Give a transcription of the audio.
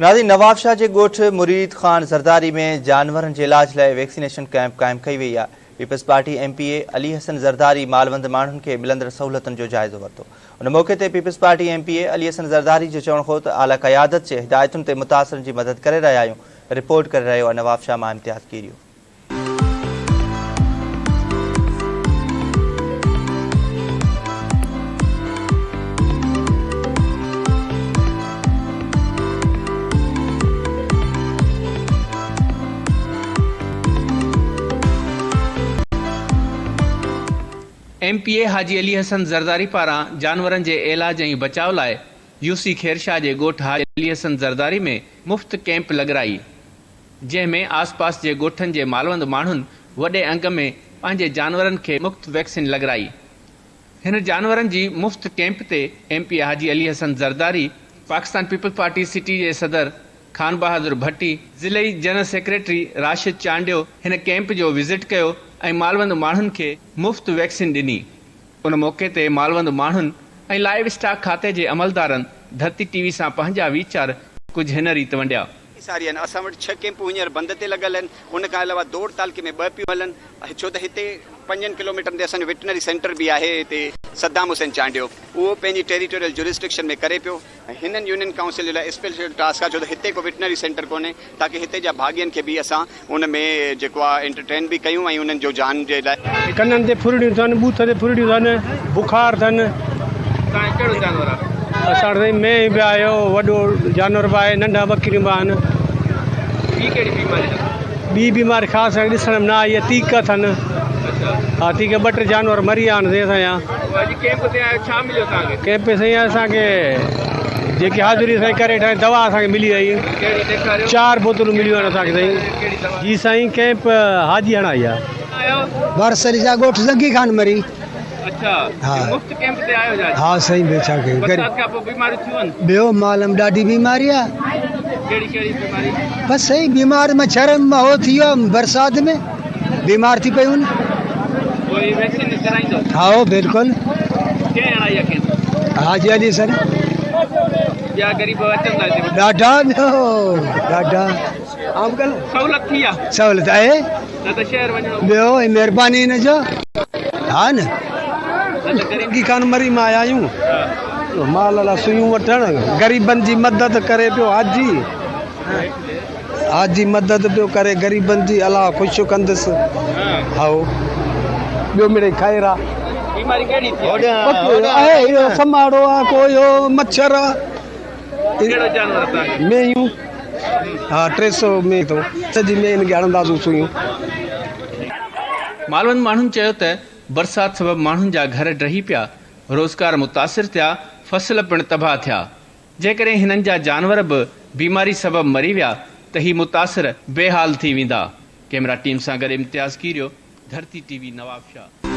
नाज़रीन, नवाब शाह के गोठ मुरीद खान ज़रदारी में जानवरनि जे इलाज लाइ वैक्सीनेशन कैंप क़ाइम कई वई आहे। पीपल्स पार्टी MPA अली हसन ज़रदारी मालवंद माण्हुनि खे मिलंदड़ सहूलियतुनि जो जाइज़ो वरितो। उन मौक़े ते पीपल्स पार्टी MPA अली हसन ज़रदारी जो चवणु हो त आला क़यादत जे हिदायतुनि ते मुतासिरनि जी मदद करे रहिया आहियूं। रिपोर्ट करे रहियो आहे नवाब शाह मां इम्तियाज़ कीरियो। MPA हाजी अली हसन ज़रदारी पारां जानवरनि जे इलाज ऐं बचाव लाइ UC खेरशाह जे ॻोठ हाजी अली हसन ज़रदारी में मुफ़्त कैंप लॻराई, जंहिंमें आसपास जे ॻोठनि जे मालवंद माण्हुनि वॾे अंग में पंहिंजे जानवरनि खे मुफ़्त वैक्सीन लॻराई। हिन जानवरनि जी मुफ़्त कैंप ते MPA हाजी अली हसन ज़रदारी, पाकिस्तान पीपल्स पार्टी सिटी जे सदर खान बहादुर भट्टी, ज़िलई जनरल सेक्रेटरी राशिद चांडियो हिन कैंप जो विज़िट कयो ऐं मालवंद माण्हुनि खे मुफ़्त वैक्सीन ॾिनी। उन मौक़े ते मालवंद माण्हुनि ऐं लाइव स्टॉक खाते जे अमलदारनि धरती TV सां पंहिंजा वीचार कुझु हिन रीति वंडिया। सारी आहिनि, असां वटि 6 कैंपूं हींअर बंद ते लॻल आहिनि। उन खां अलावा दौड़ तालके में 2 पियूं हलनि, छो त हिते 5 किलोमीटरनि ते असांजो वेटनरी सेंटर बि आहे। हिते सद्दाम हुसैन चांडियो उहो पंहिंजी टेरिटोरियल जुरिस्डिक्शन में करे पियो। हिननि यूनियन काउंसिल जे लाइ स्पेशल टास्क आहे, छो त हिते को वेटनरी सेंटर कोन्हे, ताकी हिते जा भाॻियनि खे बि असां उन में जेको आहे एंटरटेन बि कयूं ऐं उन्हनि जो जान जे लाइ। कननि ते फुरड़ियूं अथनि, बूथ ते फुरड़ियूं अथनि, बुखार अथनि। कहिड़ो जानवर आहे? असां वटि मेंह बि आयो, वॾो जानवर बि आहे, नंढा बकरियूं बि आहिनि। ॿी कहिड़ी बीमारी? ॿी बीमारी ख़ासि ॾिसण में न आई आहे, तीक अथनि। हा, तीक 2-3 जानवर मरी विया आहिनि असांजा। कैंप ते आयो, छा मिलियो तव्हांखे? कैंप साईं असांखे जेकी हाज़िरी साईं करे ठाहे दवा असांखे मिली वई। 4 बोतलूं मिलियूं आहिनि असांखे साईं। जी साईं, कैंप हाजी हणाई आहे। बरसरी जा ॻोठ जगी खान मरी। अच्छा, मुफ़्त कैंप ते आयो जा? हाँ सही बेचा के बरसात खां पोइ बीमारी थियूं आहिनि? ॿियो मालम ॾाढी बीमारी आहे। कहिड़ी बीमारी? बस सही बीमार मच्छर हो थी वियो, बरसात में बीमार थी पयूं। कोई वैक्सीन कराईंदो? हाँ बिल्कुलु। कंहिं हणाई आहे कैंप? हाजी अली सर। ॿिया ग़रीब अचंदा हिते? ॾाढा अंकल सहूलियत थी आहे? सहूलियत आहे, न त शहर वञणो। ॿियो महिरबानी हिन जो। हा न, जगी खान मरी मां आया आहियूं। माल लाइ सुयूं वठणु, ग़रीबनि जी मदद करे पियो। हाजी मदद पियो करे ग़रीबनि जी। अलाह ख़ुशि कंदुसि। हा, ॿियो मिड़े ख़ैर आहे। बीमारी कहिड़ी थी? आहे समाड़ो आहे, कोई मच्छर आहे। कहिड़ो जानवर तव्हांखे? मेंहियूं। हा, 300 में तो सॼी में हिनखे हणंदासीं सुयूं। मालवंद माण्हुनि चयो त बरसात सबबु माण्हुनि जा घर ड्रही पिया, रोज़गार मुतासिर थिया, फसल पिणु तबाह थिया। जेकॾहिं हिननि जा जानवर बि बीमारी सबबु मरी विया त ही मुतासिर बेहाल थी वेंदा। कैमरा टीम सां गॾु इम्तियाज़ कीरियो, धरती TV नवाब शाह।